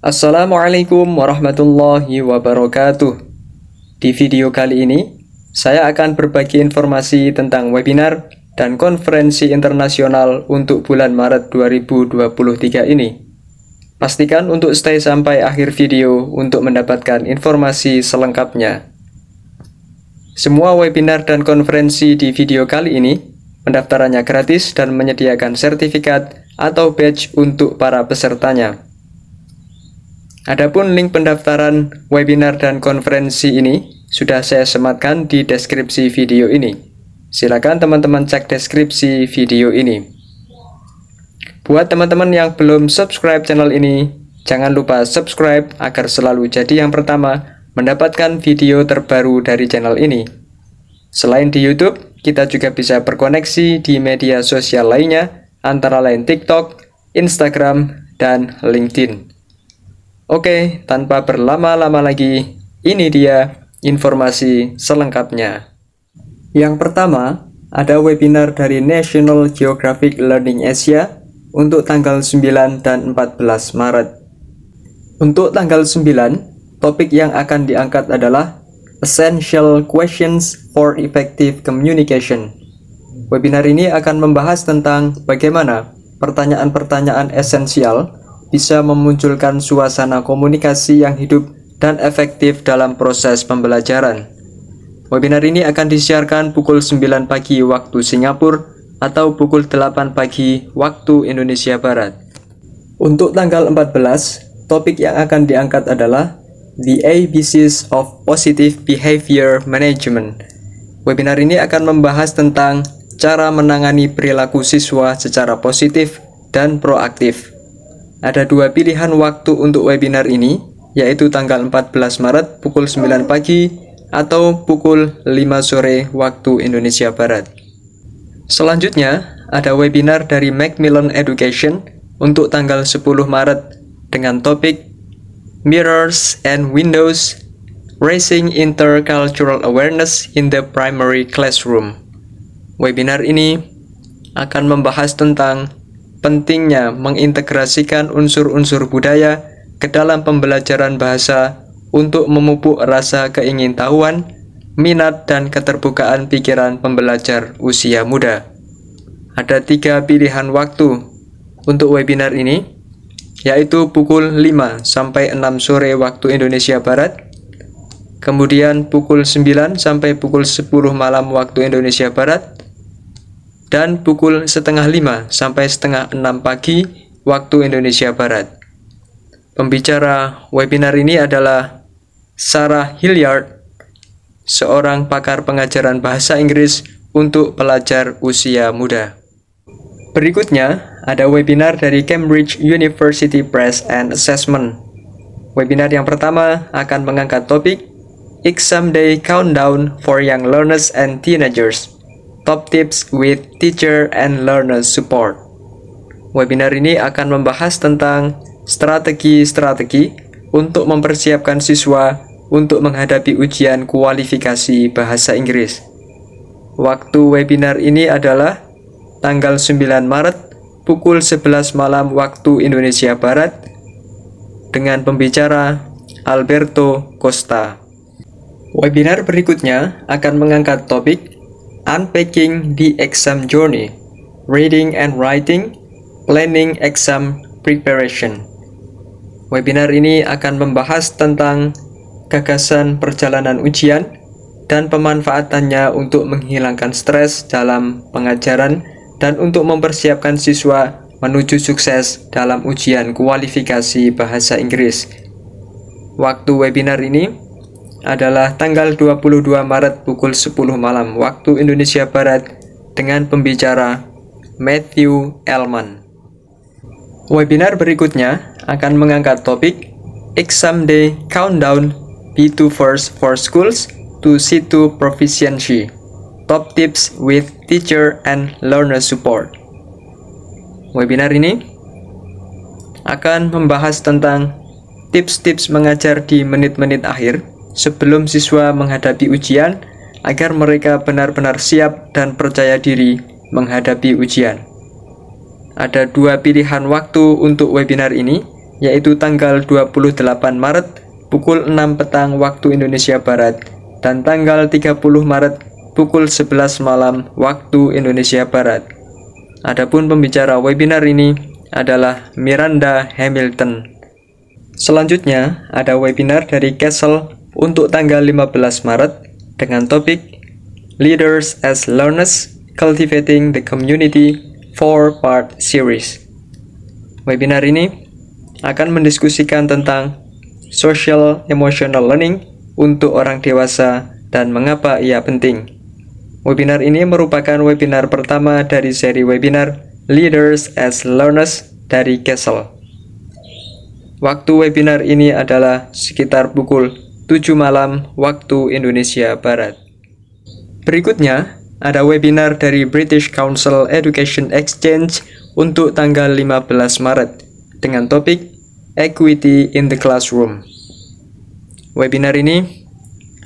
Assalamualaikum warahmatullahi wabarakatuh. Di video kali ini, saya akan berbagi informasi tentang webinar dan konferensi internasional untuk bulan Maret 2023 ini. Pastikan untuk stay sampai akhir video untuk mendapatkan informasi selengkapnya. Semua webinar dan konferensi di video kali ini, pendaftarannya gratis dan menyediakan sertifikat atau badge untuk para pesertanya. Adapun link pendaftaran webinar dan konferensi ini sudah saya sematkan di deskripsi video ini. Silakan teman-teman cek deskripsi video ini. Buat teman-teman yang belum subscribe channel ini, jangan lupa subscribe agar selalu jadi yang pertama mendapatkan video terbaru dari channel ini. Selain di YouTube, kita juga bisa berkoneksi di media sosial lainnya, antara lain TikTok, Instagram, dan LinkedIn. Oke, tanpa berlama-lama lagi, ini dia informasi selengkapnya. Yang pertama, ada webinar dari National Geographic Learning Asia untuk tanggal 9 dan 14 Maret. Untuk tanggal 9, topik yang akan diangkat adalah Essential Questions for Effective Communication. Webinar ini akan membahas tentang bagaimana pertanyaan-pertanyaan esensial bisa memunculkan suasana komunikasi yang hidup dan efektif dalam proses pembelajaran. Webinar ini akan disiarkan pukul 9 pagi waktu Singapura atau pukul 8 pagi waktu Indonesia Barat. Untuk tanggal 14, topik yang akan diangkat adalah The ABCs of Positive Behavior Management. Webinar ini akan membahas tentang cara menangani perilaku siswa secara positif dan proaktif. Ada dua pilihan waktu untuk webinar ini, yaitu tanggal 14 Maret pukul 9 pagi atau pukul 5 sore waktu Indonesia Barat. Selanjutnya, ada webinar dari Macmillan Education untuk tanggal 10 Maret dengan topik Mirrors and Windows, Raising Intercultural Awareness in the Primary Classroom. Webinar ini akan membahas tentang pentingnya mengintegrasikan unsur-unsur budaya ke dalam pembelajaran bahasa untuk memupuk rasa keingintahuan, minat, dan keterbukaan pikiran pembelajar usia muda. Ada 3 pilihan waktu untuk webinar ini, yaitu pukul 5 sampai 6 sore waktu Indonesia Barat, kemudian pukul 9 sampai pukul 10 malam waktu Indonesia Barat, dan pukul setengah 5 sampai setengah 6 pagi waktu Indonesia Barat. Pembicara webinar ini adalah Sarah Hilliard, seorang pakar pengajaran bahasa Inggris untuk pelajar usia muda. Berikutnya, ada webinar dari Cambridge University Press and Assessment. Webinar yang pertama akan mengangkat topik Exam Day Countdown for Young Learners and Teenagers. Top Tips with Teacher and Learner Support. Webinar ini akan membahas tentang strategi-strategi untuk mempersiapkan siswa untuk menghadapi ujian kualifikasi bahasa Inggris. Waktu webinar ini adalah tanggal 9 Maret pukul 11 malam waktu Indonesia Barat dengan pembicara Alberto Costa. Webinar berikutnya akan mengangkat topik Unpacking the Exam Journey, Reading and Writing, Planning Exam Preparation. Webinar ini akan membahas tentang gagasan perjalanan ujian dan pemanfaatannya untuk menghilangkan stres dalam pengajaran dan untuk mempersiapkan siswa menuju sukses dalam ujian kualifikasi bahasa Inggris. Waktu webinar ini adalah tanggal 22 Maret pukul 10 malam waktu Indonesia Barat dengan pembicara Matthew Elman. Webinar berikutnya akan mengangkat topik Exam Day Countdown B2 First for Schools to C2 Proficiency. Top Tips with Teacher and Learner Support. Webinar ini akan membahas tentang tips-tips mengajar di menit-menit akhir sebelum siswa menghadapi ujian agar mereka benar-benar siap dan percaya diri menghadapi ujian. Ada 2 pilihan waktu untuk webinar ini, yaitu tanggal 28 Maret pukul 6 petang waktu Indonesia Barat dan tanggal 30 Maret pukul 11 malam waktu Indonesia Barat. Adapun pembicara webinar ini adalah Miranda Hamilton. Selanjutnya ada webinar dari Castle untuk tanggal 15 Maret dengan topik Leaders as Learners, Cultivating the Community 4-part series. Webinar ini akan mendiskusikan tentang social emotional learning untuk orang dewasa dan mengapa ia penting. Webinar ini merupakan webinar pertama dari seri webinar Leaders as Learners dari Castle. Waktu webinar ini adalah sekitar pukul 7 malam waktu Indonesia Barat. Berikutnya, ada webinar dari British Council Education Exchange untuk tanggal 15 Maret dengan topik Equity in the Classroom. Webinar ini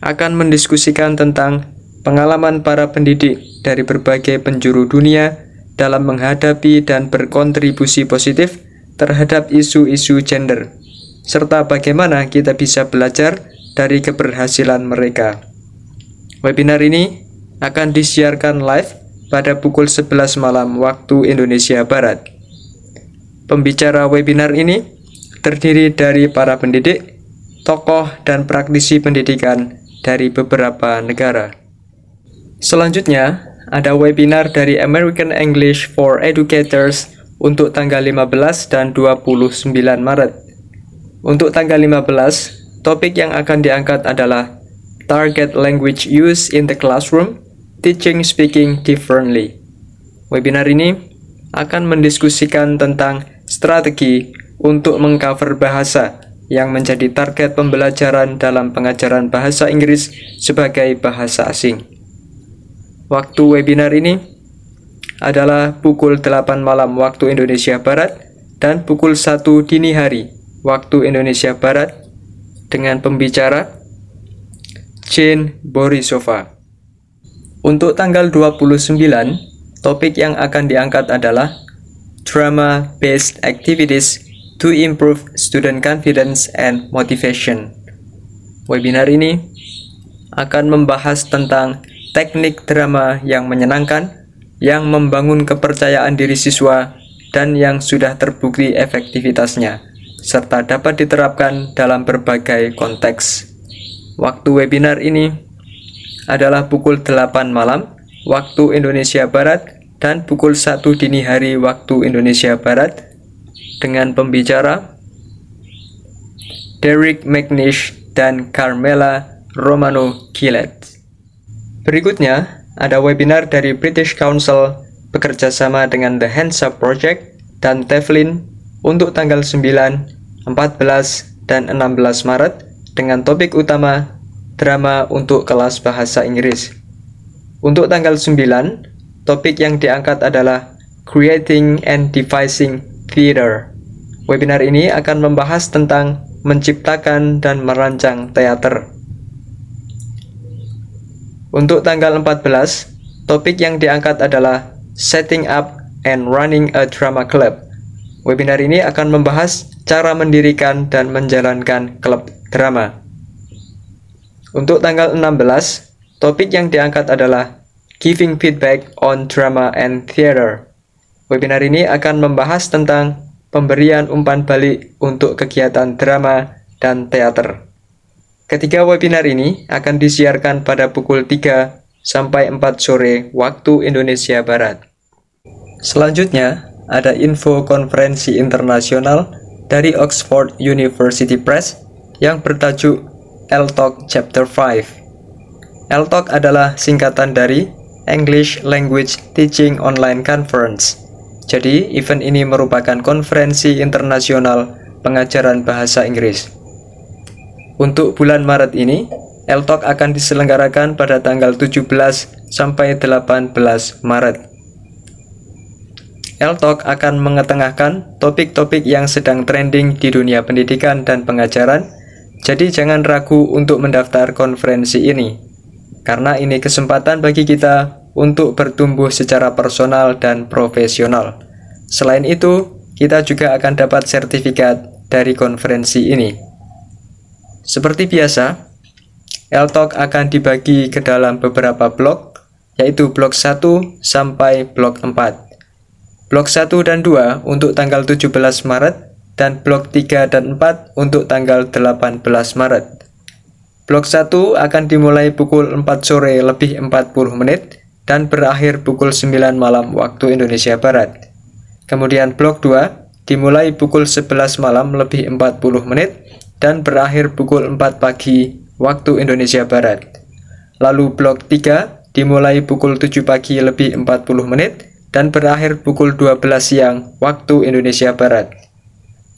akan mendiskusikan tentang pengalaman para pendidik dari berbagai penjuru dunia dalam menghadapi dan berkontribusi positif terhadap isu-isu gender, serta bagaimana kita bisa belajar dari keberhasilan mereka. Webinar ini akan disiarkan live pada pukul 11 malam waktu Indonesia Barat. Pembicara webinar ini terdiri dari para pendidik, tokoh, dan praktisi pendidikan dari beberapa negara. Selanjutnya, ada webinar dari American English for Educators untuk tanggal 15 dan 29 Maret. Untuk tanggal 15, topik yang akan diangkat adalah Target Language Use in the Classroom, Teaching Speaking Differently. Webinar ini akan mendiskusikan tentang strategi untuk mengcover bahasa yang menjadi target pembelajaran dalam pengajaran bahasa Inggris sebagai bahasa asing. Waktu webinar ini adalah pukul 8 malam waktu Indonesia Barat dan pukul 1 dini hari waktu Indonesia Barat dengan pembicara Jane Borisova. Untuk tanggal 29, topik yang akan diangkat adalah Drama-Based Activities to Improve Student Confidence and Motivation. Webinar ini akan membahas tentang teknik drama yang menyenangkan, yang membangun kepercayaan diri siswa, dan yang sudah terbukti efektivitasnya, serta dapat diterapkan dalam berbagai konteks. Waktu webinar ini adalah pukul 8 malam waktu Indonesia Barat dan pukul 1 dini hari waktu Indonesia Barat dengan pembicara Derek McNish dan Carmela Romano Gillett. Berikutnya, ada webinar dari British Council bekerjasama dengan The Hands Up Project dan Teflin untuk tanggal 9, 14, dan 16 Maret dengan topik utama Drama untuk kelas bahasa Inggris. Untuk tanggal 9, topik yang diangkat adalah Creating and Devising Theater. Webinar ini akan membahas tentang menciptakan dan merancang teater. Untuk tanggal 14, topik yang diangkat adalah Setting Up and Running a Drama Club. Webinar ini akan membahas cara mendirikan dan menjalankan klub drama. Untuk tanggal 16, topik yang diangkat adalah Giving Feedback on Drama and Theater. Webinar ini akan membahas tentang pemberian umpan balik untuk kegiatan drama dan teater. Ketiga webinar ini akan disiarkan pada pukul 3 sampai 4 sore waktu Indonesia Barat. Selanjutnya, ada info konferensi internasional dari Oxford University Press yang bertajuk ELTalk Chapter 5. ELTalk adalah singkatan dari English Language Teaching Online Conference. Jadi, event ini merupakan konferensi internasional pengajaran bahasa Inggris. Untuk bulan Maret ini, ELTalk akan diselenggarakan pada tanggal 17 sampai 18 Maret. ELTalk akan mengetengahkan topik-topik yang sedang trending di dunia pendidikan dan pengajaran. Jadi jangan ragu untuk mendaftar konferensi ini, karena ini kesempatan bagi kita untuk bertumbuh secara personal dan profesional. Selain itu, kita juga akan dapat sertifikat dari konferensi ini. Seperti biasa, L-Talk akan dibagi ke dalam beberapa blok, yaitu blok 1 sampai blok 4. Blok 1 dan 2 untuk tanggal 17 Maret, dan blok 3 dan 4 untuk tanggal 18 Maret. Blok 1 akan dimulai pukul 4 sore lebih 40 menit dan berakhir pukul 9 malam waktu Indonesia Barat. Kemudian blok 2 dimulai pukul 11 malam lebih 40 menit dan berakhir pukul 4 pagi waktu Indonesia Barat. Lalu blok 3 dimulai pukul 7 pagi lebih 40 menit dan berakhir pukul 12 siang waktu Indonesia Barat.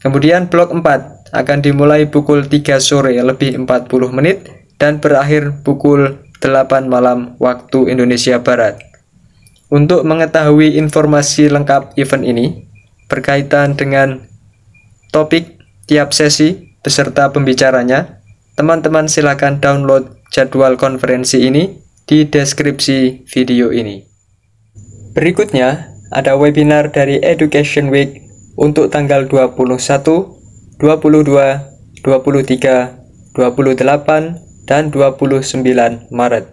Kemudian blok 4 akan dimulai pukul 3 sore lebih 40 menit dan berakhir pukul 8 malam waktu Indonesia Barat. Untuk mengetahui informasi lengkap event ini berkaitan dengan topik tiap sesi beserta pembicaranya, teman-teman silakan download jadwal konferensi ini di deskripsi video ini. Berikutnya ada webinar dari Education Week untuk tanggal 21, 22, 23, 28, dan 29 Maret.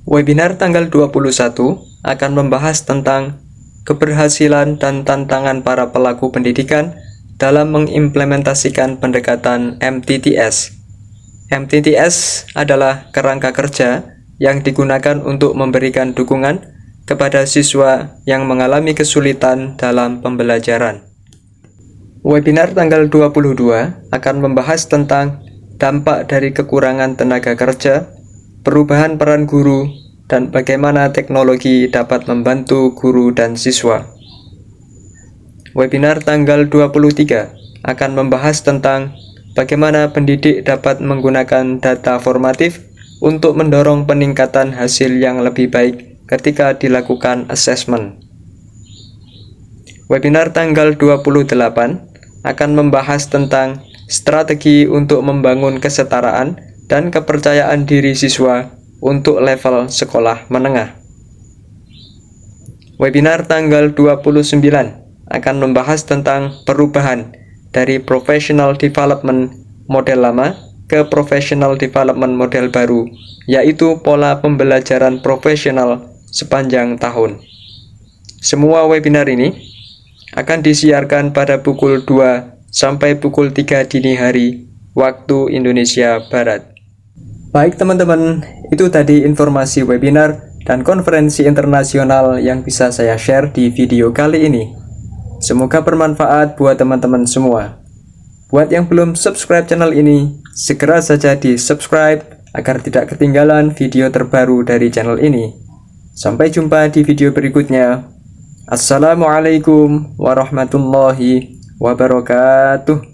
Webinar tanggal 21 akan membahas tentang keberhasilan dan tantangan para pelaku pendidikan dalam mengimplementasikan pendekatan MTTS. MTTS adalah kerangka kerja yang digunakan untuk memberikan dukungan kepada siswa yang mengalami kesulitan dalam pembelajaran. Webinar tanggal 22 akan membahas tentang dampak dari kekurangan tenaga kerja, perubahan peran guru, dan bagaimana teknologi dapat membantu guru dan siswa. Webinar tanggal 23 akan membahas tentang bagaimana pendidik dapat menggunakan data formatif untuk mendorong peningkatan hasil yang lebih baik ketika dilakukan asesmen. Webinar tanggal 28 akan membahas tentang strategi untuk membangun kesetaraan dan kepercayaan diri siswa untuk level sekolah menengah. Webinar tanggal 29 akan membahas tentang perubahan dari professional development model lama ke professional development model baru, yaitu pola pembelajaran profesional sepanjang tahun. Semua webinar ini akan disiarkan pada pukul 2 sampai pukul 3 dini hari waktu Indonesia Barat. Baik teman-teman, itu tadi informasi webinar dan konferensi internasional yang bisa saya share di video kali ini. Semoga bermanfaat buat teman-teman semua. Buat yang belum subscribe channel ini, segera saja di subscribe agar tidak ketinggalan video terbaru dari channel ini. Sampai jumpa di video berikutnya. Assalamualaikum warahmatullahi wabarakatuh.